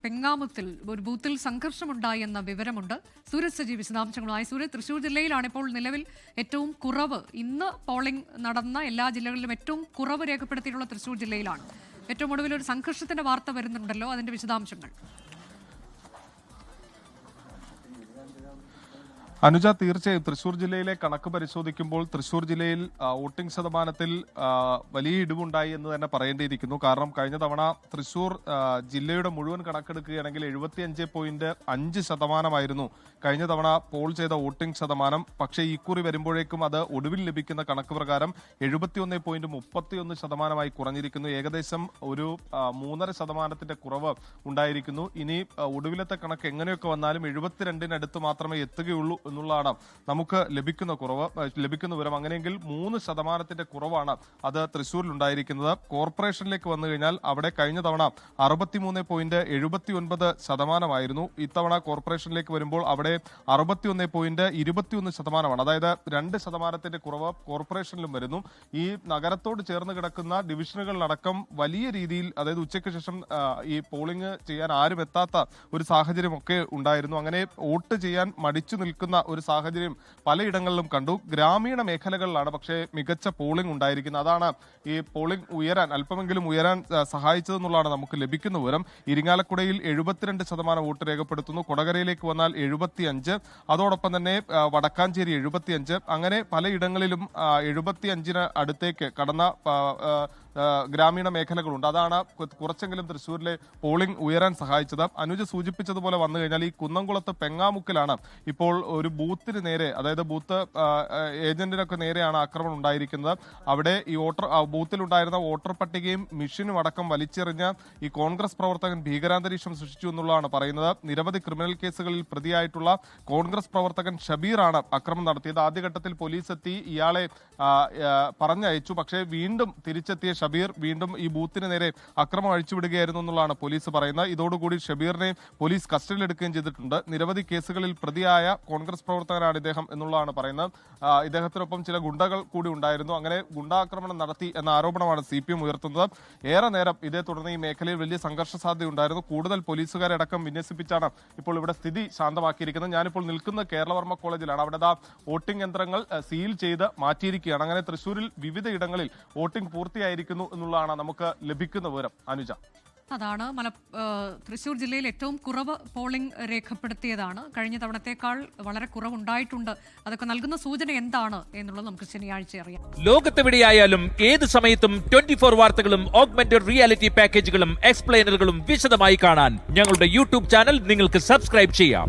പെങ്ങാമുത്തിൽ ഒരു ബൂത്തിൽ സംഘർഷമുണ്ടായി എന്ന വിവരമുണ്ട്. സൂരജ് സജി വിശദാംശങ്ങളുമായി. സൂരജ്, തൃശൂർ ജില്ലയിലാണ് ഇപ്പോൾ നിലവിൽ ഏറ്റവും കുറവ്. ഇന്ന് പോളിംഗ് നടന്ന എല്ലാ ജില്ലകളിലും ഏറ്റവും കുറവ് രേഖപ്പെടുത്തിയിട്ടുള്ള തൃശൂർ ജില്ലയിലാണ്. ഏറ്റവും ഒടുവിൽ ഒരു സംഘർഷത്തിന്റെ വാർത്ത വരുന്നുണ്ടല്ലോ, അതിന്റെ വിശദാംശങ്ങൾ. അനുജ, തീർച്ചയായും തൃശൂർ ജില്ലയിലെ കണക്ക് പരിശോധിക്കുമ്പോൾ തൃശൂർ ജില്ലയിൽ വോട്ടിംഗ് ശതമാനത്തിൽ വലിയ ഇടിവുണ്ടായി എന്ന് തന്നെ പറയേണ്ടിയിരിക്കുന്നു. കാരണം കഴിഞ്ഞ തവണ തൃശൂർ ജില്ലയുടെ മുഴുവൻ കണക്കെടുക്കുകയാണെങ്കിൽ 75.5% കഴിഞ്ഞ തവണ പോൾ ചെയ്ത വോട്ടിംഗ് ശതമാനം. പക്ഷേ ഇക്കുറി വരുമ്പോഴേക്കും അത് ഒടുവിൽ ലഭിക്കുന്ന കണക്ക് പ്രകാരം 71.31% കുറഞ്ഞിരിക്കുന്നു. ഏകദേശം ഒരു 3.5% കുറവ് ഉണ്ടായിരിക്കുന്നു. ഇനി ഒടുവിലത്തെ കണക്ക് എങ്ങനെയൊക്കെ വന്നാലും 72-നടുത്ത് മാത്രമേ എത്തുകയുള്ളൂ എന്നുള്ളതാണ് നമുക്ക് ലഭിക്കുന്ന വിവരം. അങ്ങനെയെങ്കിൽ 3% കുറവാണ് അത് തൃശ്ശൂരിൽ ഉണ്ടായിരിക്കുന്നത്. കോർപ്പറേഷനിലേക്ക് വന്നു കഴിഞ്ഞാൽ അവിടെ കഴിഞ്ഞ തവണ 63.79% ഇത്തവണ കോർപ്പറേഷനിലേക്ക് വരുമ്പോൾ അവിടെ 61.21%. അതായത് 2% കുറവ് കോർപ്പറേഷനിലും വരുന്നു. ഈ നഗരത്തോട് ചേർന്ന് കിടക്കുന്ന ഡിവിഷനുകളിലടക്കം വലിയ രീതിയിൽ, അതായത് ഉച്ചയ്ക്ക് ശേഷം ഈ പോളിംഗ് ചെയ്യാൻ ആരും എത്താത്ത ഒരു സാഹചര്യമൊക്കെ ഉണ്ടായിരുന്നു. അങ്ങനെ വോട്ട് ചെയ്യാൻ മടിച്ചു നിൽക്കുന്ന ഒരു സാഹചര്യം പലയിടങ്ങളിലും കണ്ടു. ഗ്രാമീണ മേഖലകളിലാണ് പക്ഷേ മികച്ച പോളിംഗ് ഉണ്ടായിരിക്കുന്നത്. അതാണ് ഈ പോളിംഗ് അല്പമെങ്കിലും ഉയരാൻ സഹായിച്ചതെന്നുള്ളതാണ് നമുക്ക് ലഭിക്കുന്ന വിവരം. ഇരിങ്ങാലക്കുടയിൽ 72% വോട്ട് രേഖപ്പെടുത്തുന്നു. കൊടകരയിലേക്ക് വന്നാൽ 75%, അതോടൊപ്പം തന്നെ വടക്കാഞ്ചേരി 75%. അങ്ങനെ പലയിടങ്ങളിലും 75-ന് അടുത്തേക്ക് കടന്ന ഗ്രാമീണ മേഖലകളുണ്ട്. അതാണ് കുറച്ചെങ്കിലും തൃശ്ശൂരിലെ പോളിംഗ് ഉയരാൻ സഹായിച്ചത്. അനുജ സൂചിപ്പിച്ചതുപോലെ വന്നു കഴിഞ്ഞാൽ ഈ കുന്നംകുളത്ത് പെങ്ങാമുക്കിലാണ് ഇപ്പോൾ ഒരു ബൂത്തിന് നേരെ, അതായത് ബൂത്ത് ഏജന്റിനൊക്കെ നേരെയാണ് ആക്രമണം ഉണ്ടായിരിക്കുന്നത്. അവിടെ ഈ ബൂത്തിലുണ്ടായിരുന്ന വോട്ടർ പട്ടികയും മെഷീനും അടക്കം വലിച്ചെറിഞ്ഞ ഈ കോൺഗ്രസ് പ്രവർത്തകൻ ഭീകരാന്തരീക്ഷം സൃഷ്ടിച്ചു എന്നുള്ളതാണ് പറയുന്നത്. നിരവധി ക്രിമിനൽ കേസുകളിൽ പ്രതിയായിട്ടുള്ള കോൺഗ്രസ് പ്രവർത്തകൻ ഷബീറാണ് ആക്രമണം നടത്തിയത്. ആദ്യഘട്ടത്തിൽ പോലീസ് എത്തി ഇയാളെ പറഞ്ഞയച്ചു. പക്ഷേ വീണ്ടും തിരിച്ചെത്തിയ ഷബീർ വീണ്ടും ഈ ബൂത്തിന് നേരെ അക്രമം അഴിച്ചുവിടുകയായിരുന്നു എന്നുള്ളതാണ് പോലീസ് പറയുന്നത്. ഇതോടുകൂടി ഷബീറിനെ പോലീസ് കസ്റ്റഡിയിലെടുക്കുകയും ചെയ്തിട്ടുണ്ട്. നിരവധി കേസുകളിൽ പ്രതിയായ കോൺഗ്രസ് പ്രവർത്തകനാണ് ഇദ്ദേഹം എന്നുള്ളതാണ് പറയുന്നത്. ഇദ്ദേഹത്തിനൊപ്പം ചില ഗുണ്ടകൾ കൂടി ഉണ്ടായിരുന്നു. അങ്ങനെ ഗുണ്ടാക്രമണം നടത്തി എന്ന ആരോപണമാണ് CPM ഉയർത്തുന്നത്. ഏറെ നേരം ഇതേ തുടർന്ന് ഈ മേഖലയിൽ വലിയ സംഘർഷ സാധ്യതയുണ്ടായിരുന്നു. കൂടുതൽ പോലീസുകാരെ അടക്കം വിന്യസിപ്പിച്ചാണ് ഇപ്പോൾ ഇവിടെ സ്ഥിതി ശാന്തമാക്കിയിരിക്കുന്നത്. ഞാനിപ്പോൾ നിൽക്കുന്നത് കേരളവർമ്മ കോളേജിലാണ്. അവിടെ വോട്ടിംഗ് യന്ത്രങ്ങൾ സീൽ ചെയ്ത് മാറ്റിയിരിക്കുകയാണ്. അങ്ങനെ തൃശ്ശൂരിൽ വിവിധ ഇടങ്ങളിൽ വോട്ടിംഗ് പൂർത്തിയായിരിക്കുന്നു എന്നുള്ളതാണ് നമുക്ക് ലഭിക്കുന്ന വിവരം. അനുജ, അതാണ് തൃശ്ശൂർ ജില്ലയിൽ ഏറ്റവും കുറവ് പോളിംഗ് രേഖപ്പെടുത്തിയതാണ്. കഴിഞ്ഞ തവണത്തേക്കാൾ വളരെ കുറവുണ്ടായിട്ടുണ്ട്. അതൊക്കെ നൽകുന്ന സൂചന എന്താണ് എന്നുള്ളത് നമുക്ക് ശനിയാഴ്ച അറിയാം. ലോകത്തെവിടെയായാലും ഏത് സമയത്തും 24 വാർത്തകളും ഓഗ്മെന്റഡ് റിയാലിറ്റി പാക്കേജുകളും എക്സ്പ്ലെയിനറുകളും വിശദമായി കാണാൻ ഞങ്ങളുടെ YouTube ചാനൽ നിങ്ങൾക്ക് സബ്സ്ക്രൈബ് ചെയ്യാം.